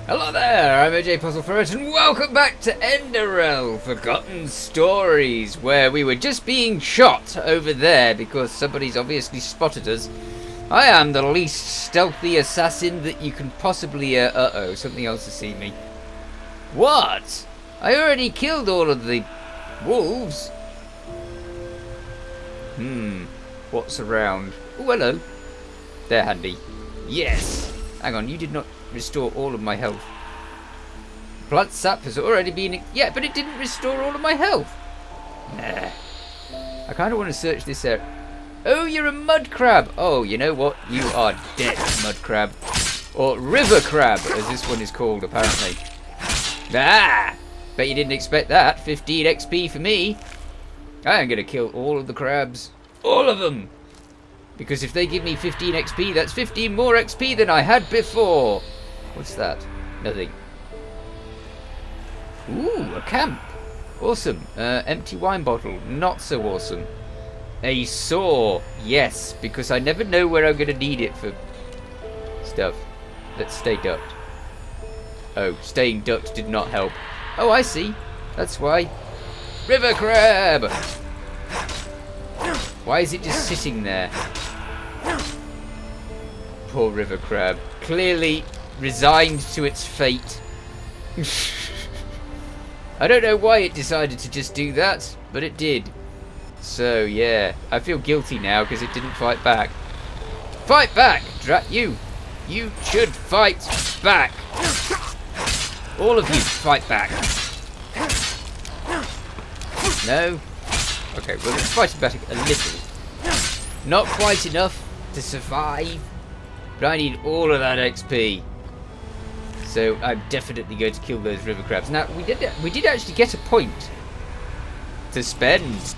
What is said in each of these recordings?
Hello there, I'm PuzzleFerret and welcome back to Enderal Forgotten Stories, where we were just being shot over there because somebody's obviously spotted us. I am the least stealthy assassin that you can possibly... uh-oh, something else has seen me. What? I already killed all of the wolves. What's around? Oh, hello. They're handy. Yes. Hang on, you did not restore all of my health. Blood sap has already been... Yeah, but it didn't restore all of my health. Nah. I kind of want to search this area. Oh, you're a mud crab. Oh, you know what? You are dead, mud crab. Or river crab, as this one is called, apparently. Ah! Bet you didn't expect that. 15 XP for me. I am going to kill all of the crabs. All of them. Because if they give me 15 XP, that's 15 more XP than I had before. What's that? Nothing. Ooh, a camp. Awesome. Empty wine bottle. Not so awesome. A saw. Yes, because I never know where I'm going to need it for stuff. Let's stay ducked. Oh, staying ducked did not help. Oh, I see. That's why. River crab! Why is it just sitting there? Poor river crab. Clearly resigned to its fate. I don't know why it decided to just do that, but it did. So, yeah. I feel guilty now because it didn't fight back. Fight back! Drat you! You should fight back! All of you, fight back! No? Okay, well, let's fight back a little. Not quite enough to survive, but I need all of that XP. So I'm definitely going to kill those river crabs. Now, we did actually get a point to spend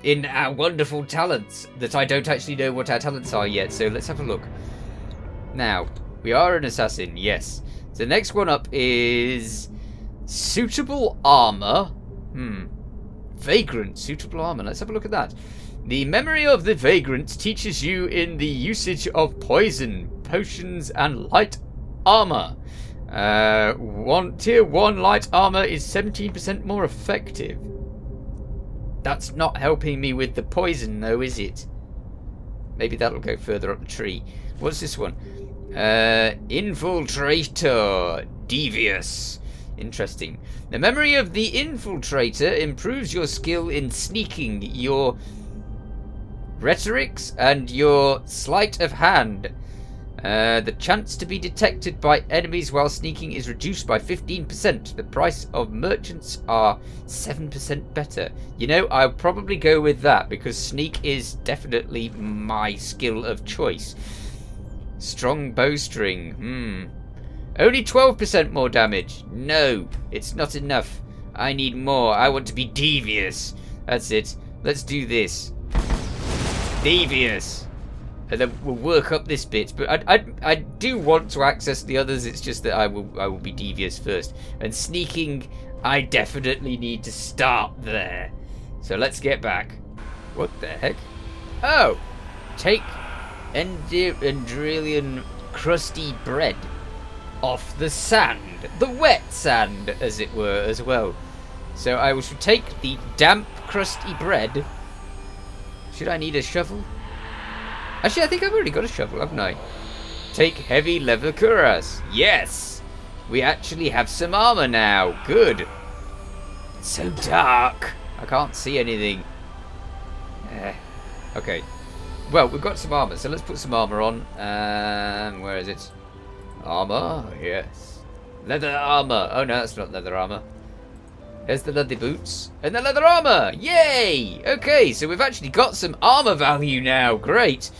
in our wonderful talents that I don't actually know what our talents are yet, so let's have a look. Now, we are an assassin, yes. So the next one up is suitable armor. Vagrant, suitable armor. Let's have a look at that. The memory of the vagrant teaches you in the usage of poison, potions, and light armor. Tier 1 light armor is 17% more effective. That's not helping me with the poison, though, is it? Maybe that'll go further up the tree. What's this one? Infiltrator. Devious. Interesting. The memory of the infiltrator improves your skill in sneaking, your rhetorics, and your sleight of hand. The chance to be detected by enemies while sneaking is reduced by 15%. The price of merchants are 7% better. You know, I'll probably go with that because sneak is definitely my skill of choice. Strong bowstring. Only 12% more damage. No, it's not enough. I need more. I want to be devious. That's it. Let's do this. Devious. And then we'll work up this bit. But I do want to access the others. It's just that I will be devious first. And sneaking, I definitely need to start there. So let's get back. What the heck? Oh. Take Enderalian crusty bread off the sand. The wet sand, as it were, as well. So I should take the damp, crusty bread. Should I need a shovel? Actually, I think I've already got a shovel, haven't I? Take heavy leather cuirass. Yes! We actually have some armor now. Good. It's so dark. I can't see anything. Okay. Well, we've got some armor, so let's put some armor on. Where is it? Armor? Yes. Leather armor. Oh, no, that's not leather armor. There's the leather boots. And the leather armor! Yay! Okay, so we've actually got some armor value now. Great.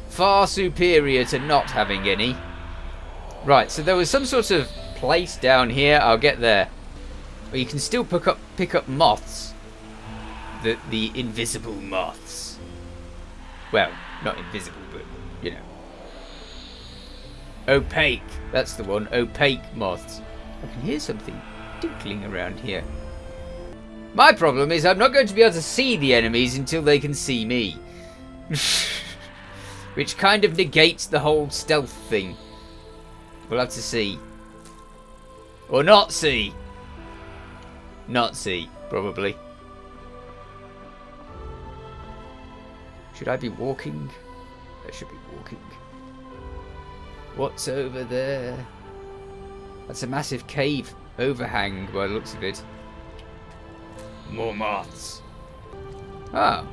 Far superior to not having any. Right, so there was some sort of place down here. I'll get there. But you can still pick up moths. The invisible moths. Well, not invisible, but, you know. Opaque. That's the one. Opaque moths. I can hear something tinkling around here. My problem is I'm not going to be able to see the enemies until they can see me. Which kind of negates the whole stealth thing. We'll have to see. Or not see. Not see, probably. Should I be walking? I should be walking. What's over there? That's a massive cave overhang by the looks of it. More moths. Oh.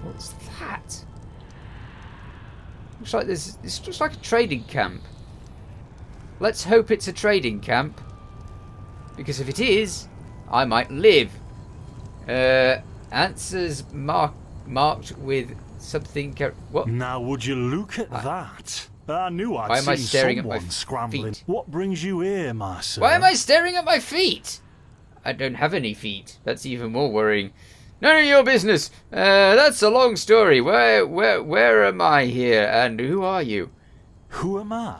What's that? Looks like this looks like a trading camp. Let's hope it's a trading camp. Because if it is, I might live. Answers marked with something. What? Now would you look at that? I knew I'd Why am I seen staring at my someone scrambling. feet? What brings you here, my sir? Why am I staring at my feet? I don't have any feet. That's even more worrying. None of your business. That's a long story. Where am I here, and who are you? Who am I?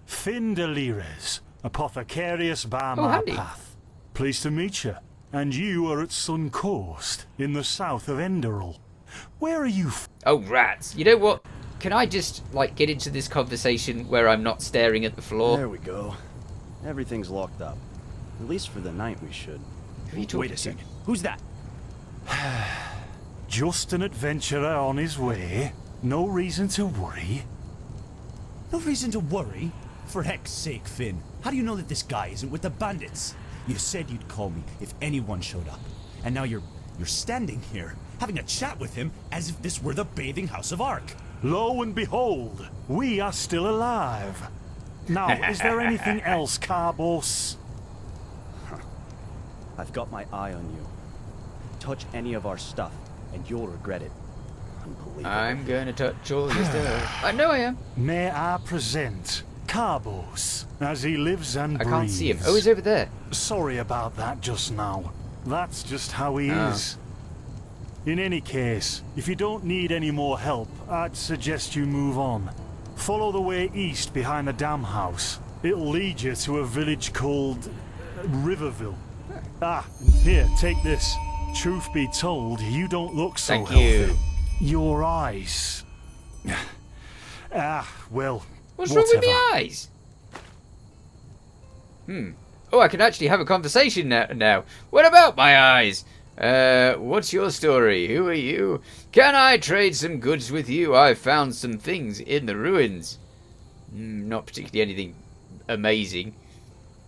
Finn Delires, Apothecarius by my handy. path. Pleased to meet you. And you are at Sun Coast, in the south of Enderal. Where are you Oh, rats. You know what? Can I just, like, get into this conversation where I'm not staring at the floor? There we go. Everything's locked up. At least for the night we should. Who are you talking Wait a to? second. Who's that? Just an adventurer on his way. No reason to worry. No reason to worry. For heck's sake, Finn. How do you know that this guy isn't with the bandits? You said you'd call me if anyone showed up. And now you're standing here, having a chat with him as if this were the bathing house of Ark. Lo and behold, we are still alive. Now, is there anything else, Carbos? I've got my eye on you. Touch any of our stuff, and you'll regret it. Unbelievable. I'm gonna touch all your stuff. I know I am. May I present Carbos, as he lives and I breathes. can't see him. Oh, he's over there. Sorry about that just now. That's just how he is. In any case, if you don't need any more help, I'd suggest you move on. Follow the way east behind the dam house. It'll lead you to a village called Riverville. Ah, here, take this. Truth be told, you don't look so Thank healthy. you. Your eyes. Well, What's wrong with whatever. my eyes? Oh, I can actually have a conversation now. What about my eyes? What's your story? Who are you? Can I trade some goods with you? I've found some things in the ruins. Not particularly anything amazing.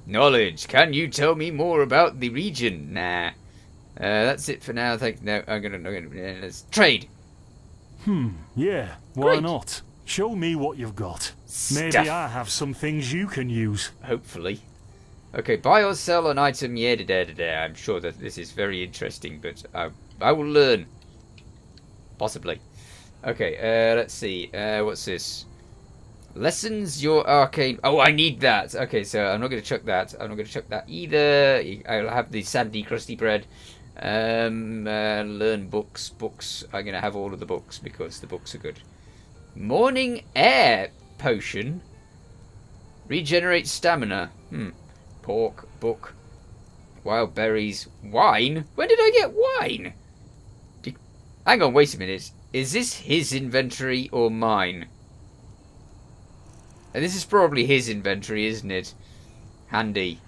Knowledge. Can you tell me more about the region? Nah. That's it for now. No, I'm gonna let's trade. Yeah, why Great. not? Show me what you've got. Stuff. Maybe I have some things you can use. Hopefully. Okay, buy or sell an item. Yeah, I'm sure that this is very interesting, but I will learn. Possibly. Okay, let's see. What's this? Lessens your arcane... Oh, I need that. Okay, so I'm not going to chuck that. I'm not going to chuck that either. I'll have the sandy, crusty bread. Learn books. Books. I'm going to have all of the books because the books are good. Morning air potion. Regenerate stamina. Pork. Book. Wild berries. Wine? When did I get wine? Hang on, wait a minute. Is this his inventory or mine? And this is probably his inventory, isn't it? Handy.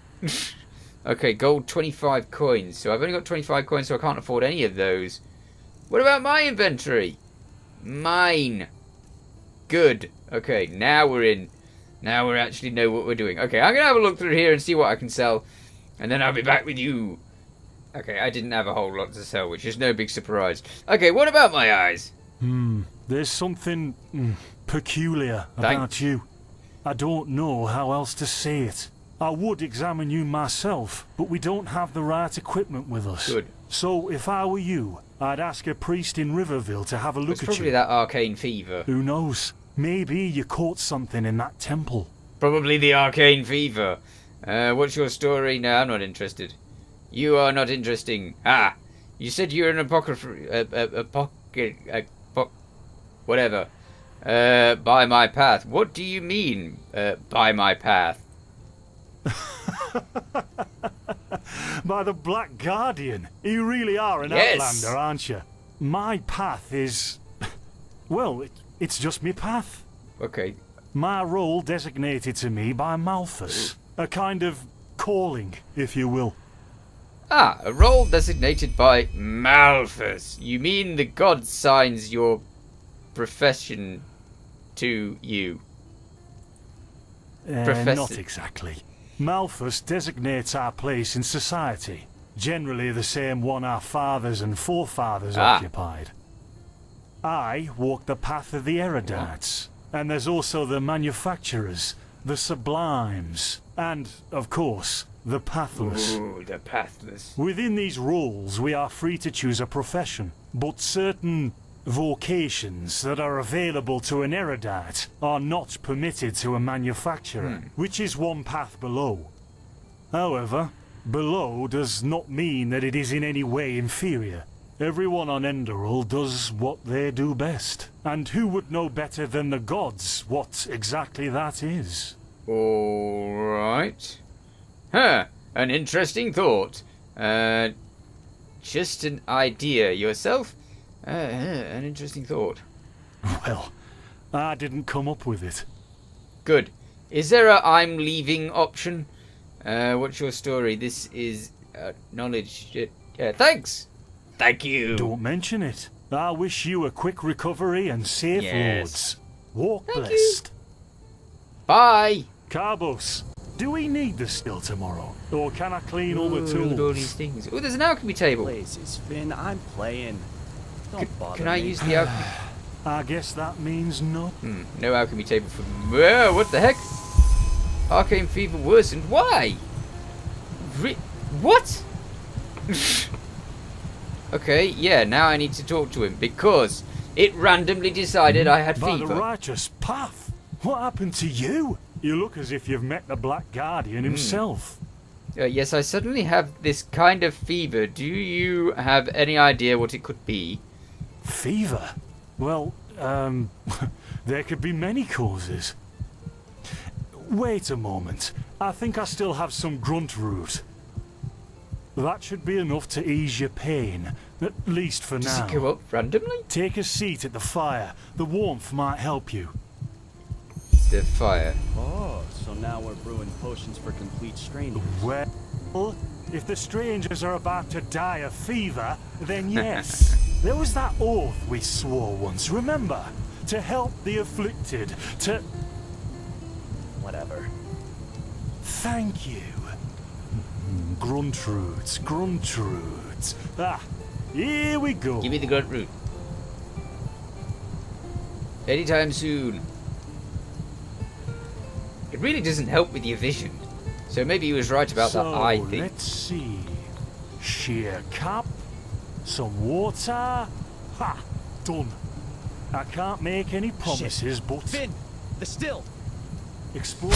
Okay, gold 25 coins. So I've only got 25 coins, so I can't afford any of those. What about my inventory? Mine. Good. Okay, now we're in. Now we actually know what we're doing. Okay, I'm going to have a look through here and see what I can sell. And then I'll be back with you. Okay, I didn't have a whole lot to sell, which is no big surprise. Okay, what about my eyes? There's something peculiar about Thanks. you. I don't know how else to say it. I would examine you myself, but we don't have the right equipment with us. Good. So if I were you, I'd ask a priest in Riverville to have a look It's at probably you. that arcane fever. Who knows? Maybe you caught something in that temple. Probably the arcane fever. What's your story? No, I'm not interested. You are not interesting. Ah, you said you're an whatever. By my path. What do you mean, by my path? By the Black Guardian. You really are an Yes. outlander, aren't you? My path is... Well, it's just me path. Okay. My role designated to me by Malthus. A kind of calling, if you will. Ah, a role designated by Malthus. You mean the god signs your profession to you? Not exactly. Malthus designates our place in society. Generally the same one our fathers and forefathers occupied. I walk the path of the erudites. And there's also the manufacturers, the sublimes, and, of course, the pathless. Ooh, the pathless. Within these roles, we are free to choose a profession, but certain vocations that are available to an erudite are not permitted to a manufacturer, which is one path below. However, below does not mean that it is in any way inferior. Everyone on Enderal does what they do best. And who would know better than the gods what exactly that is? Alright. Huh, an interesting thought. Just an idea yourself? An interesting thought. Well, I didn't come up with it. Good. Is there a I'm leaving option? What's your story? This is knowledge. Thanks! Thank you! Don't mention it. I wish you a quick recovery and safe roads. Walk Thank blessed. Bye! Carbos, do we need the still tomorrow? Or can I clean all the Look at all these tools? things. Oh, there's an alchemy table. Places, Finn, I'm playing. Don't bother Can I me. use the alchemy? I guess that means no. No alchemy table for... Whoa, what the heck? Arcane fever worsened. Why? What? Okay, yeah, now I need to talk to him because it randomly decided I had By fever. the righteous path. What happened to you? You look as if you've met the Black Guardian himself. Yes, I suddenly have this kind of fever. Do you have any idea what it could be? Fever? Well, there could be many causes. Wait a moment. I think I still have some grunt root. That should be enough to ease your pain, at least for Does now. it go up randomly? Take a seat at the fire. The warmth might help you. The fire. Oh, so now we're brewing potions for complete strangers. Well, if the strangers are about to die of fever, then yes. There was that oath we swore once, remember? To help the afflicted, to... Whatever. Thank you. Gruntroots, gruntroots. Ah, here we go. Give me the grunt root. Anytime soon. It really doesn't help with your vision. So maybe he was right about that eye thing. Let's see. Sheer cap, some water. Ha! Done. I can't make any promises, but... Finn, the still. Explore...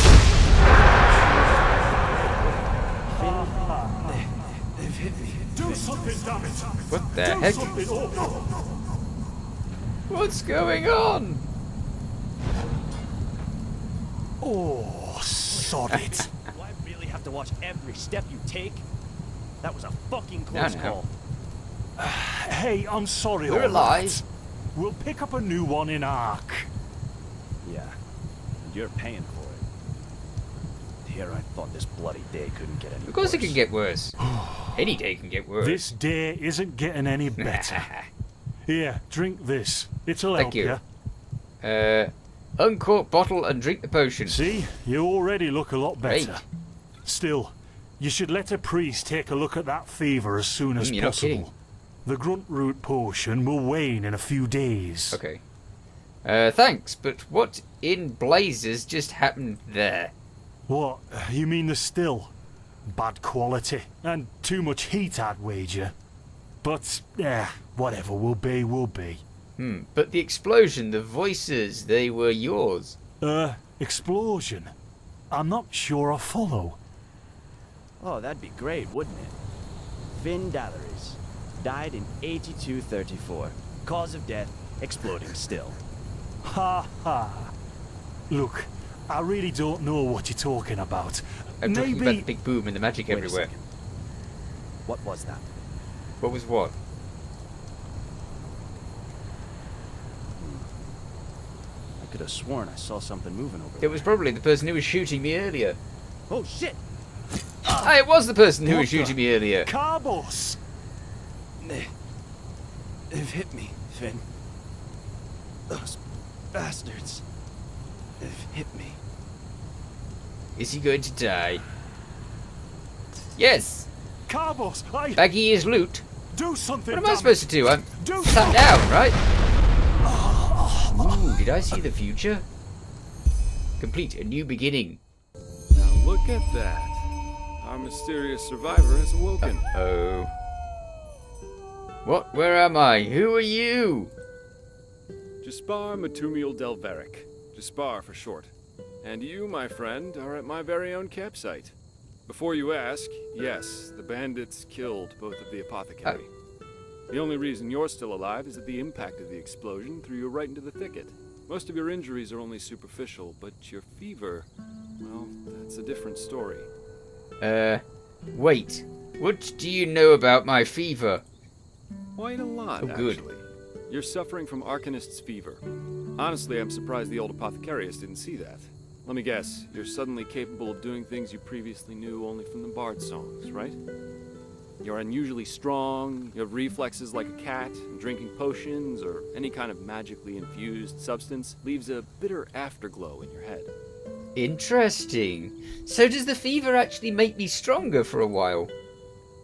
Do something, damn it! What the Do heck? something! What's going on? Oh, sod it. Do I really have to watch every step you take? That was a fucking close No. call. Hey, I'm sorry. We're all alive. that. We'll pick up a new one in Ark. Yeah, and you're paying for it. Here I thought this bloody day couldn't get any Of course it worse. can get worse. Any day can get worse. This day isn't getting any better. Here, drink this. It'll Thank help you. Uncork bottle and drink the potion. See, you already look a lot better. Great. Still, you should let a priest take a look at that fever as soon as You're not possible. kidding. The grunt root potion will wane in a few days. Okay. Thanks, but what in blazes just happened there? What? You mean the still? Bad quality. And too much heat, I'd wager. But, whatever will be, will be. But the explosion, the voices, they were yours. Explosion? I'm not sure I follow. Oh, that'd be great, wouldn't it? Finn Dalleries. Died in 8234. Cause of death, exploding still. Ha ha. Look, I really don't know what you're talking about. I'm talking about the Maybe... big boom and the magic Wait a everywhere. second. What was that? What was what? I could have sworn I saw something moving over It there. was probably the person who was shooting me earlier. Oh, shit! Ah, it was the person who What was shooting the- me earlier. Carbos! They've hit me, Finn. Those bastards. They've hit me. Is he going to die? Yes! Carbos! Baggy is loot. Do something! What am I damn supposed it. to do? I'm Do sat something! down, right? Ooh, did I see the future? Complete a new beginning. Now look at that. Our mysterious survivor has awoken. Oh. What? Where am I? Who are you? Jaspar Matumiel Delveric. Jaspar for short. And you, my friend, are at my very own campsite. Before you ask, yes, the bandits killed both of the apothecary. The only reason you're still alive is that the impact of the explosion threw you right into the thicket. Most of your injuries are only superficial, but your fever, well, that's a different story. Wait. What do you know about my fever? Quite a lot, Oh, good. actually. You're suffering from Arcanist's fever. Honestly, I'm surprised the old apothecarius didn't see that. Let me guess, you're suddenly capable of doing things you previously knew only from the bard songs, right? You're unusually strong, you have reflexes like a cat, and drinking potions or any kind of magically infused substance leaves a bitter afterglow in your head. Interesting. So does the fever actually make me stronger for a while?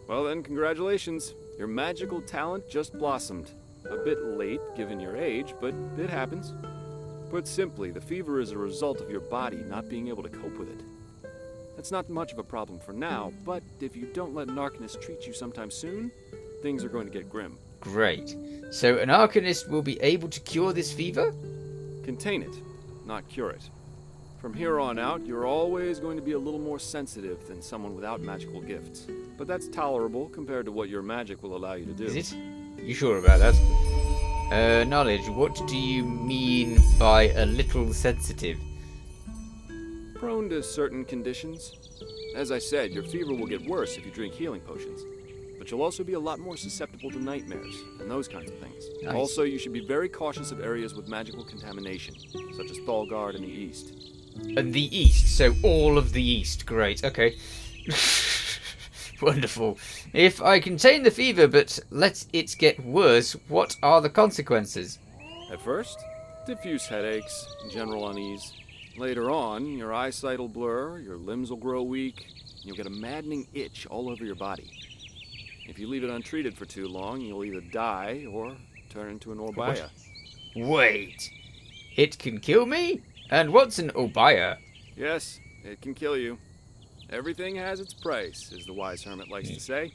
Well then, congratulations. Your magical talent just blossomed. A bit late, given your age, but it happens. Put simply, the fever is a result of your body not being able to cope with it. That's not much of a problem for now, but if you don't let an Arcanist treat you sometime soon, things are going to get grim. Great. So an Arcanist will be able to cure this fever? Contain it, not cure it. From here on out, you're always going to be a little more sensitive than someone without magical gifts. But that's tolerable compared to what your magic will allow you to do. Is it? You sure about that? Knowledge, what do you mean by a little sensitive? Prone to certain conditions. As I said, your fever will get worse if you drink healing potions. But you'll also be a lot more susceptible to nightmares and those kinds of things. Nice. Also, you should be very cautious of areas with magical contamination, such as Thalgard in the east. And the east, so all of the east. Great, okay. Wonderful. If I contain the fever but let it get worse, what are the consequences? At first, diffuse headaches, general unease. Later on, your eyesight will blur, your limbs will grow weak, and you'll get a maddening itch all over your body. If you leave it untreated for too long, you'll either die or turn into an Orbaya. Wait. It can kill me? And what's an Obaya? Yes, it can kill you. Everything has its price, as the wise hermit likes to say.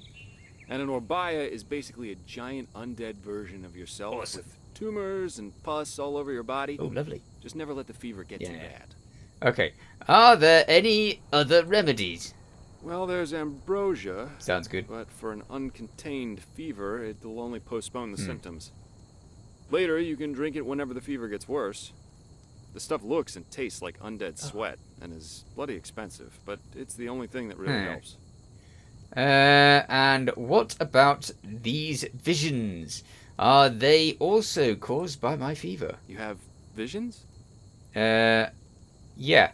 And an Orbaya is basically a giant undead version of yourself Awesome. with tumors and pus all over your body. Oh, lovely. Just never let the fever get too Yeah. bad. Okay. Are there any other remedies? Well, there's ambrosia, Sounds good. but for an uncontained fever, it'll only postpone the symptoms. Later, you can drink it whenever the fever gets worse. The stuff looks and tastes like undead sweat, and is bloody expensive, but it's the only thing that really helps. And what about these visions? Are they also caused by my fever? You have visions? Yeah.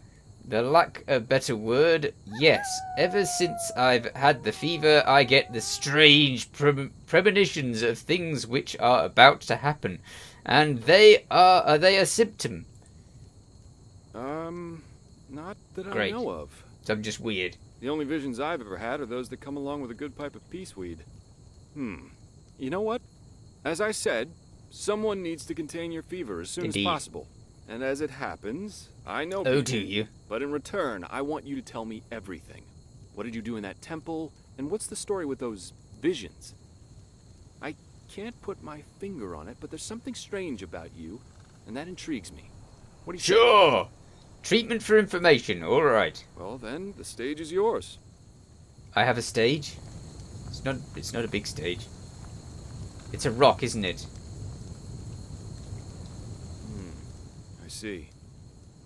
The lack of a better word, yes. Ever since I've had the fever, I get the strange premonitions of things which are about to happen. And are they a symptom? Not that Great. I know of. So I'm just weird. The only visions I've ever had are those that come along with a good pipe of peaceweed. You know what? As I said, someone needs to contain your fever as soon Indeed. as possible. And as it happens, I know Oh, people, do you? but in return, I want you to tell me everything. What did you do in that temple? And what's the story with those visions? I can't put my finger on it, but there's something strange about you, and that intrigues me. What do you say? Sure! Treatment for information, alright. Well, then, the stage is yours. I have a stage? It's not a big stage. It's a rock, isn't it? I see.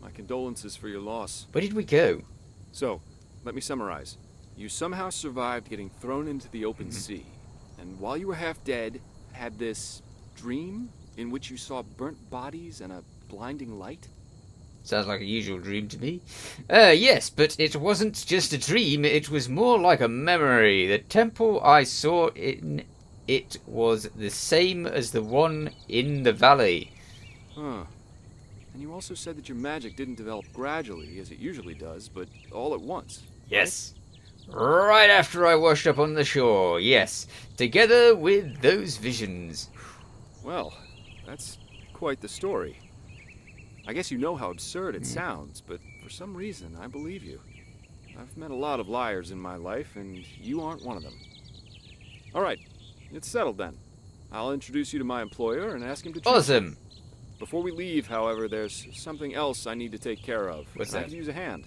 My condolences for your loss. Where did we go? So, let me summarize. You somehow survived getting thrown into the open sea, and while you were half dead, had this dream in which you saw burnt bodies and a blinding light? Sounds like a usual dream to me. Yes, but it wasn't just a dream. It was more like a memory. The temple I saw in it was the same as the one in the valley. Huh. And you also said that your magic didn't develop gradually, as it usually does, but all at once. Yes. Right after I washed up on the shore, yes. Together with those visions. Well, that's quite the story. I guess you know how absurd it sounds, but for some reason, I believe you. I've met a lot of liars in my life, and you aren't one of them. All right, it's settled then. I'll introduce you to my employer and ask him to treat you. Awesome. Before we leave, however, there's something else I need to take care of. What's I that? could use a hand.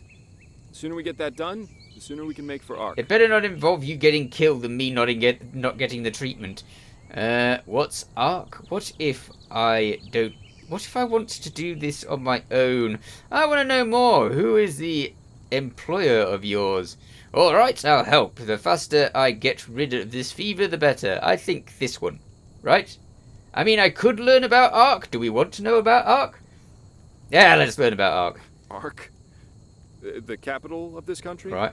The sooner we get that done, the sooner we can make for Ark. It better not involve you getting killed and me not getting the treatment. What's Ark? What if I want to do this on my own? I want to know more. Who is the employer of yours? Alright, I'll help. The faster I get rid of this fever, the better. I think this one. Right? I mean, I could learn about Ark. Do we want to know about Ark? Yeah, let's learn about Ark. Ark? The capital of this country? Right.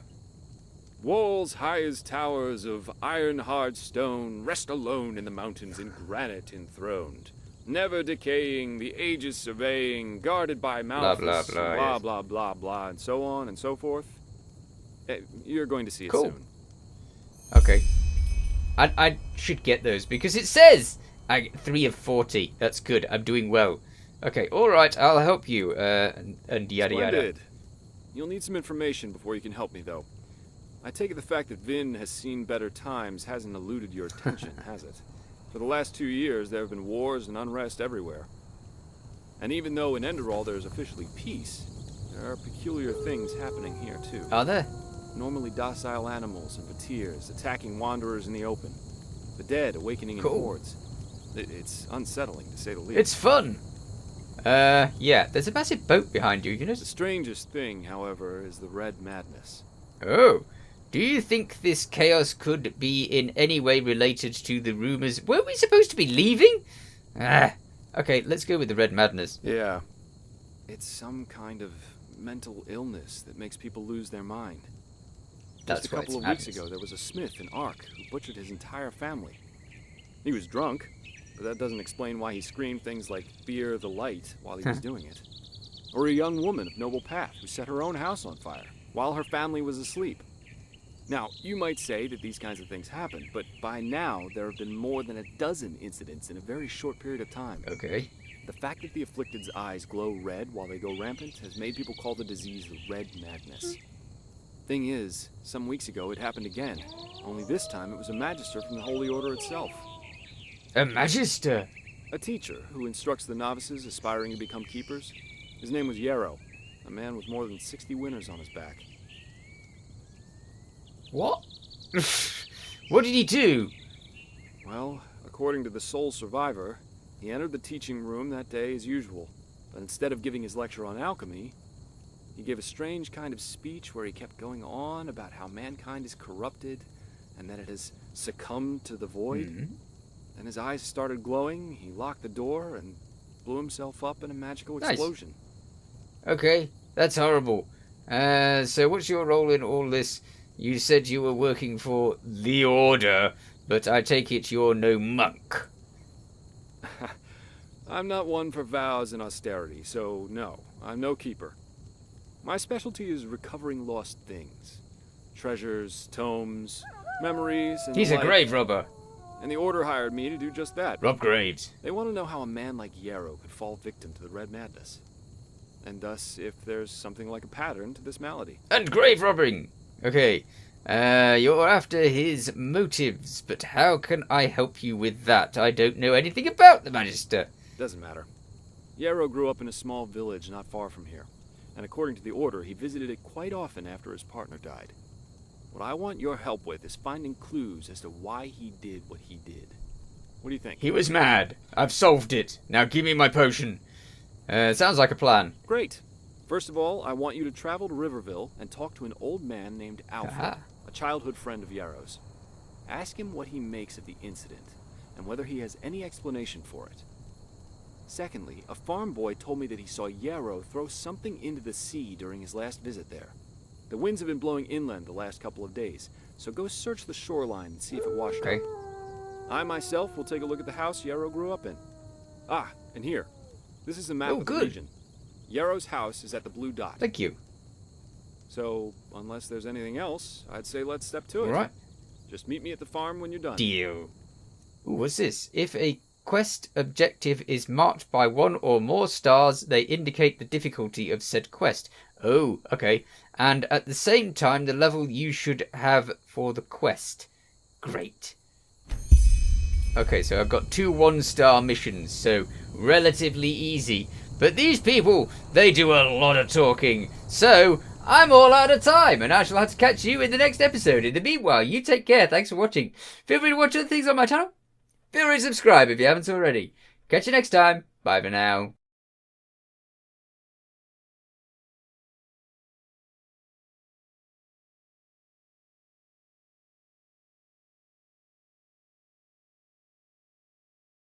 Walls high as towers of iron-hard stone rest alone in the mountains in granite enthroned. Never decaying, the ages surveying, guarded by Blah, Malthus, blah, blah, blah, yes. blah, blah, blah, and so on and so forth. You're going to see it Cool. soon. Okay. I should get those because it says I get 3 of 40. That's good. I'm doing well. Okay, alright, I'll help you. And yada yada. Splendid. You'll need some information before you can help me, though. I take it the fact that Vin has seen better times hasn't eluded your attention, has it? For the last 2 years, there have been wars and unrest everywhere. And even though in Enderal there's officially peace, there are peculiar things happening here, too. Are there? Normally docile animals and fateers attacking wanderers in the open. The dead awakening in Cool. hordes. It's unsettling, to say the least. It's fun. Yeah, there's a massive boat behind you, you know? The strangest thing, however, is the Red Madness. Oh. Do you think this chaos could be in any way related to the rumors? Were we supposed to be leaving? Okay, let's go with the Red Madness. Yeah. It's some kind of mental illness that makes people lose their mind. That's Just a why couple it's of weeks madness. ago, there was a smith in Ark who butchered his entire family. He was drunk, but that doesn't explain why he screamed things like "Fear the light" while he was doing it. Or a young woman of noble path who set her own house on fire while her family was asleep. Now, you might say that these kinds of things happen, but by now there have been more than a dozen incidents in a very short period of time. Okay. The fact that the afflicted's eyes glow red while they go rampant has made people call the disease the Red Madness. Thing is, some weeks ago it happened again, only this time it was a magister from the Holy Order itself. A Magister. A teacher who instructs the novices aspiring to become keepers. His name was Yarrow, a man with more than 60 winners on his back. What? What did he do? Well, according to the sole survivor, he entered the teaching room that day as usual, but instead of giving his lecture on alchemy, he gave a strange kind of speech where he kept going on about how mankind is corrupted and that it has succumbed to the void. Mhm. Then his eyes started glowing, he locked the door and blew himself up in a magical Nice. explosion. Okay, that's horrible. So what's your role in all this? You said you were working for the Order, but I take it you're no monk. I'm not one for vows and austerity, so no, I'm no keeper. My specialty is recovering lost things. Treasures, tomes, memories, and He's the a like. grave robber. And the Order hired me to do just that. Rob graves. They want to know how a man like Yarrow could fall victim to the Red Madness. And thus, if there's something like a pattern to this malady. And grave robbing. Okay. You're after his motives, but how can I help you with that? I don't know anything about the Magister. Doesn't matter. Yarrow grew up in a small village not far from here. And according to the Order, he visited it quite often after his partner died. What I want your help with is finding clues as to why he did what he did. What do you think? He was mad. I've solved it. Now give me my potion. Sounds like a plan. Great. First of all, I want you to travel to Riverville and talk to an old man named Alfred, Aha. a childhood friend of Yarrow's. Ask him what he makes of the incident, and whether he has any explanation for it. Secondly, a farm boy told me that he saw Yarrow throw something into the sea during his last visit there. The winds have been blowing inland the last couple of days, so go search the shoreline and see if it washed Okay. up. I myself will take a look at the house Yarrow grew up in. Ah, and here. This is a map Oh, of good. the region. Yarrow's house is at the blue dot. Thank you. So, unless there's anything else, I'd say let's step to it. All right. Just meet me at the farm when you're done. Deal. Ooh, what's this? If a quest objective is marked by one or more stars, they indicate the difficulty of said quest. Oh, okay. And at the same time, the level you should have for the quest. Great. Okay, so I've got 2 1-star missions, so relatively easy. But these people, they do a lot of talking. So, I'm all out of time, and I shall have to catch you in the next episode. In the meanwhile, you take care. Thanks for watching. Feel free to watch other things on my channel. Feel free to subscribe if you haven't already. Catch you next time. Bye for now.